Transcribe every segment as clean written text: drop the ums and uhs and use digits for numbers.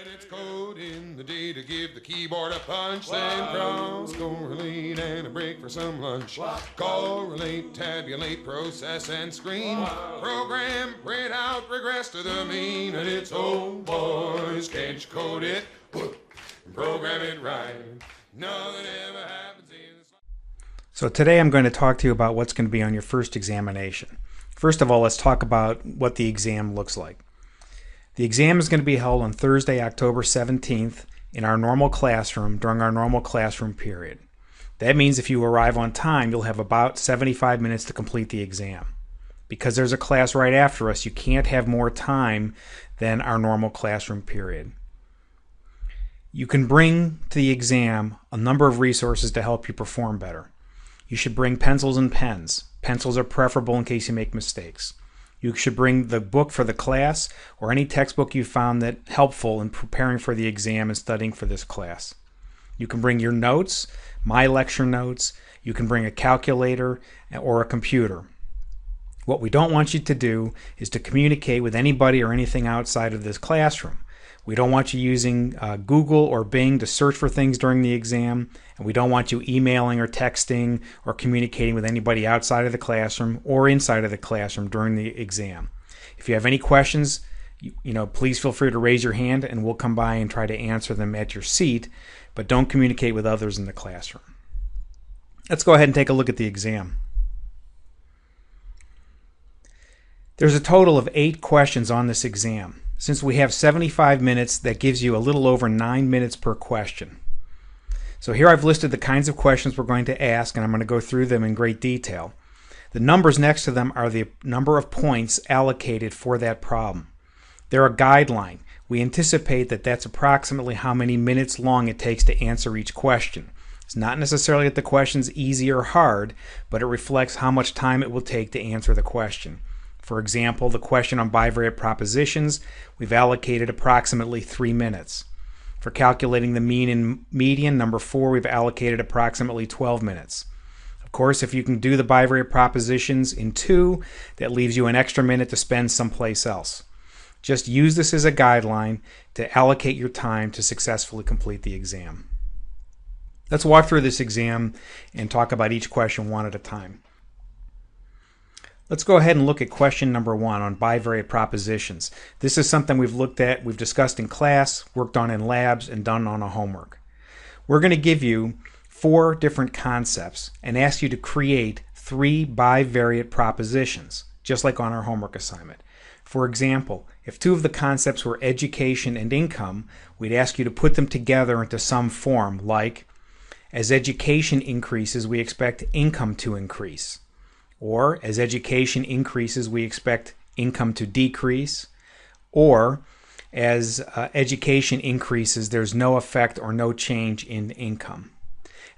It's code in the day to give the keyboard a punch. Then cross, correlate, and a break for some lunch. Correlate, tabulate, process, and screen. Program, print out, regress to the mean. And it's, oh boys, can't you code it? Program it right. Nothing ever happens in the... So today I'm going to talk to you about what's going to be on your first examination. First of all, let's talk about what the exam looks like. The exam is going to be held on Thursday, October 17th in our normal classroom during our normal classroom period. That means if you arrive on time, you'll have about 75 minutes to complete the exam. Because there's a class right after us, you can't have more time than our normal classroom period. You can bring to the exam a number of resources to help you perform better. You should bring pencils and pens. Pencils are preferable in case you make mistakes. You should bring the book for the class or any textbook you found that helpful in preparing for the exam and studying for this class. You can bring your notes, my lecture notes. You can bring a calculator or a computer. What we don't want you to do is to communicate with anybody or anything outside of this classroom. We don't want you using Google or Bing to search for things during the exam, and we don't want you emailing or texting or communicating with anybody outside of the classroom or inside of the classroom during the exam. If you have any questions, please feel free to raise your hand and we'll come by and try to answer them at your seat, but don't communicate with others in the classroom. Let's go ahead and take a look at the exam. There's a total of 8 questions on this exam. Since we have 75 minutes, that gives you a little over 9 minutes per question. So here I've listed the kinds of questions we're going to ask, and I'm going to go through them in great detail. The numbers next to them are the number of points allocated for that problem. They're a guideline. We anticipate that that's approximately how many minutes long it takes to answer each question. It's not necessarily that the question's easy or hard, but it reflects how much time it will take to answer the question. For example, the question on bivariate propositions, we've allocated approximately 3 minutes. For calculating the mean and median, number 4, we've allocated approximately 12 minutes. Of course, if you can do the bivariate propositions in 2, that leaves you an extra minute to spend someplace else. Just use this as a guideline to allocate your time to successfully complete the exam. Let's walk through this exam and talk about each question one at a time. Let's go ahead and look at question number 1 on bivariate propositions. This is something we've looked at, we've discussed in class, worked on in labs, and done on a homework. We're going to give you 4 different concepts and ask you to create 3 bivariate propositions, just like on our homework assignment. For example, if 2 of the concepts were education and income, we'd ask you to put them together into some form, like, as education increases, we expect income to increase. Or, as education increases, we expect income to decrease. Or, as education increases, there's no effect or no change in income.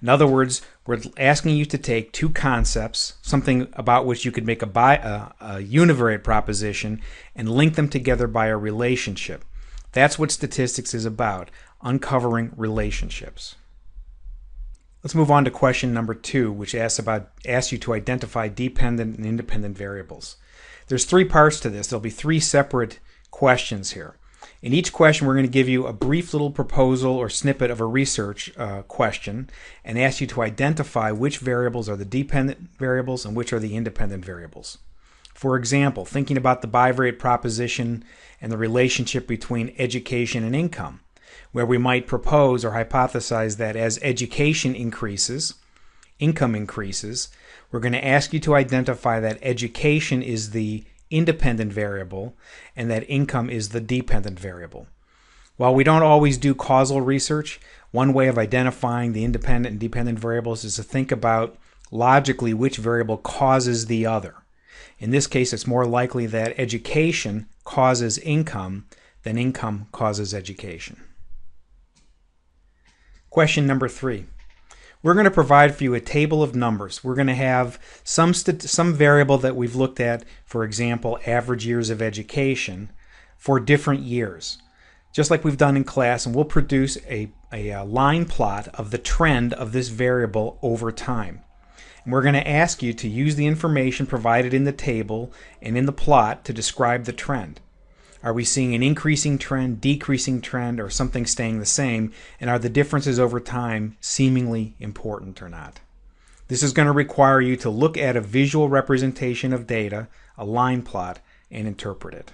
In other words, we're asking you to take 2 concepts, something about which you could make a univariate proposition, and link them together by a relationship. That's what statistics is about, uncovering relationships. Let's move on to question number 2, which asks you to identify dependent and independent variables. There's 3 parts to this. There'll be 3 separate questions here. In each question, we're going to give you a brief little proposal or snippet of a research question and ask you to identify which variables are the dependent variables and which are the independent variables. For example, thinking about the bivariate proposition and the relationship between education and income, where we might propose or hypothesize that as education increases, income increases, we're going to ask you to identify that education is the independent variable and that income is the dependent variable. While we don't always do causal research, one way of identifying the independent and dependent variables is to think about logically which variable causes the other. In this case, it's more likely that education causes income than income causes education. Question number 3. We're going to provide for you a table of numbers. We're going to have some variable that we've looked at, for example, average years of education, for different years, just like we've done in class, and we'll produce a line plot of the trend of this variable over time. And we're going to ask you to use the information provided in the table and in the plot to describe the trend. Are we seeing an increasing trend, decreasing trend, or something staying the same? And are the differences over time seemingly important or not? This is going to require you to look at a visual representation of data, a line plot, and interpret it.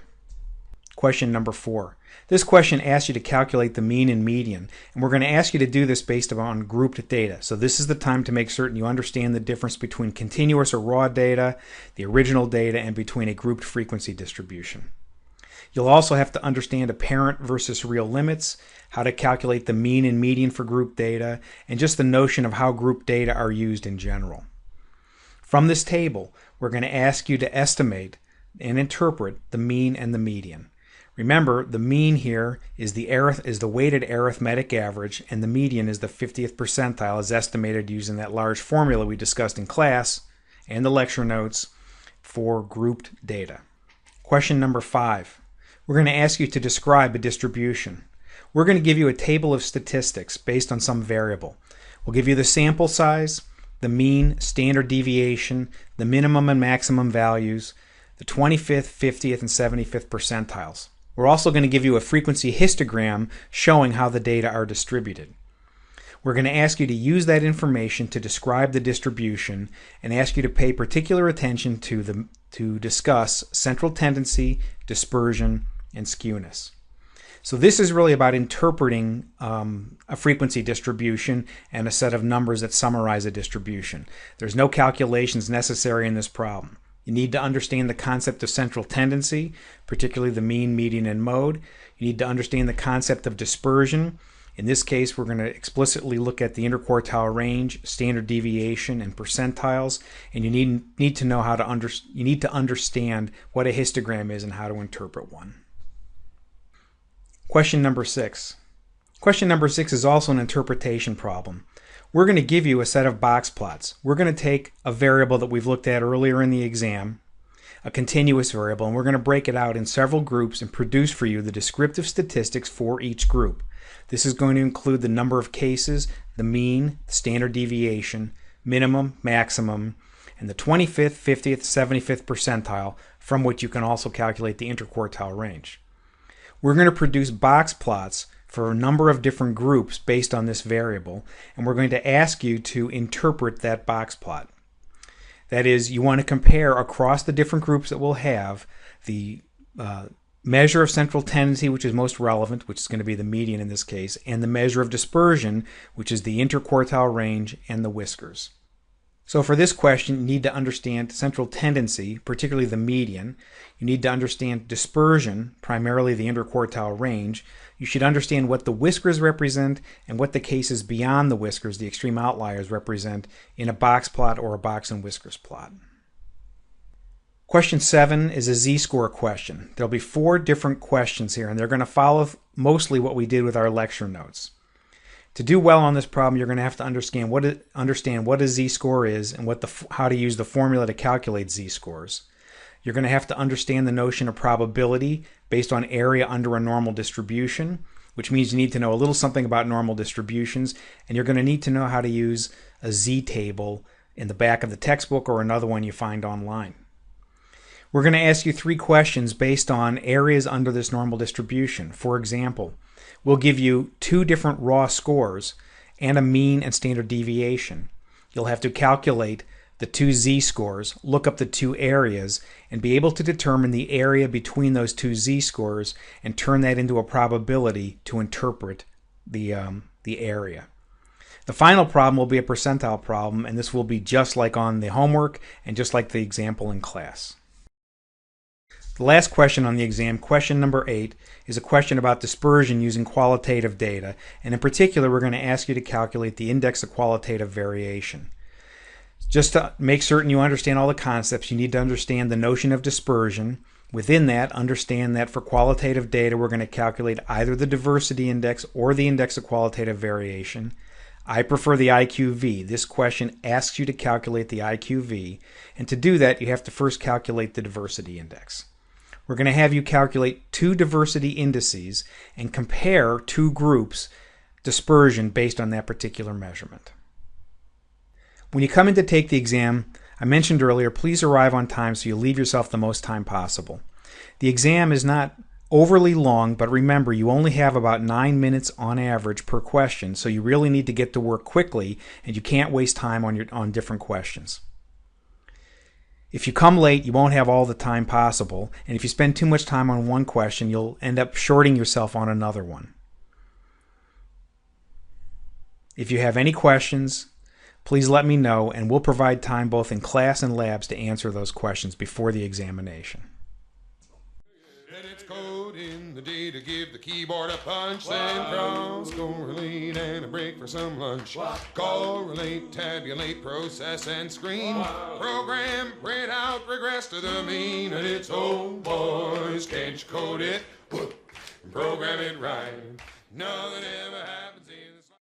Question number 4. This question asks you to calculate the mean and median, and we're going to ask you to do this based on grouped data. So this is the time to make certain you understand the difference between continuous or raw data, the original data, and between a grouped frequency distribution. You'll also have to understand apparent versus real limits, how to calculate the mean and median for group data, and just the notion of how group data are used in general. From this table, we're going to ask you to estimate and interpret the mean and the median. Remember, the mean here is the weighted arithmetic average, and the median is the 50th percentile as estimated using that large formula we discussed in class and the lecture notes for grouped data. Question number 5. We're going to ask you to describe a distribution. We're going to give you a table of statistics based on some variable. We'll give you the sample size, the mean, standard deviation, the minimum and maximum values, the 25th, 50th, and 75th percentiles. We're also going to give you a frequency histogram showing how the data are distributed. We're going to ask you to use that information to describe the distribution and ask you to pay particular attention to discuss central tendency, dispersion, and skewness. So this is really about interpreting a frequency distribution and a set of numbers that summarize a distribution. There's no calculations necessary in this problem. You need to understand the concept of central tendency, particularly the mean, median, and mode. You need to understand the concept of dispersion. In this case, we're going to explicitly look at the interquartile range, standard deviation, and percentiles. And you need to know how to you need to understand what a histogram is and how to interpret one. Question number 6. Question number 6 is also an interpretation problem. We're going to give you a set of box plots. We're going to take a variable that we've looked at earlier in the exam, a continuous variable, and we're going to break it out in several groups and produce for you the descriptive statistics for each group. This is going to include the number of cases, the mean, standard deviation, minimum, maximum, and the 25th, 50th, 75th percentile, from which you can also calculate the interquartile range. We're going to produce box plots for a number of different groups based on this variable, and we're going to ask you to interpret that box plot. That is, you want to compare across the different groups that we'll have the measure of central tendency, which is most relevant, which is going to be the median in this case, and the measure of dispersion, which is the interquartile range and the whiskers. So for this question, you need to understand central tendency, particularly the median. You need to understand dispersion, primarily the interquartile range. You should understand what the whiskers represent and what the cases beyond the whiskers, the extreme outliers, represent in a box plot or a box and whiskers plot. Question 7 is a z-score question. There'll be 4 different questions here, and they're going to follow mostly what we did with our lecture notes. To do well on this problem, you're going to have to understand what a z-score is and how to use the formula to calculate z-scores. You're going to have to understand the notion of probability based on area under a normal distribution, which means you need to know a little something about normal distributions, and you're going to need to know how to use a z-table in the back of the textbook or another one you find online. We're going to ask you 3 questions based on areas under this normal distribution. For example, we'll give you 2 different raw scores and a mean and standard deviation. You'll have to calculate the 2 z-scores, look up the 2 areas, and be able to determine the area between those 2 z-scores and turn that into a probability to interpret the area. The final problem will be a percentile problem, and this will be just like on the homework and just like the example in class. The last question on the exam, question number 8, is a question about dispersion using qualitative data, and in particular we're going to ask you to calculate the index of qualitative variation. Just to make certain you understand all the concepts, you need to understand the notion of dispersion. Within that, understand that for qualitative data we're going to calculate either the diversity index or the index of qualitative variation. I prefer the IQV. This question asks you to calculate the IQV, and to do that you have to first calculate the diversity index. We're going to have you calculate 2 diversity indices and compare 2 groups' dispersion based on that particular measurement. When you come in to take the exam, I mentioned earlier, please arrive on time so you leave yourself the most time possible. The exam is not overly long, but remember, you only have about 9 minutes on average per question, so you really need to get to work quickly, and you can't waste time on different questions. If you come late, you won't have all the time possible, and if you spend too much time on one question, you'll end up shorting yourself on another one. If you have any questions, please let me know, and we'll provide time both in class and labs to answer those questions before the examination. And it's code in the day to give the keyboard a punch, then cross, correlate, and a break for some lunch. Correlate, tabulate, process, and screen. Program, print out, regress to the mean. And it's, oh boys, can't you code it? Program it right. Nothing ever happened.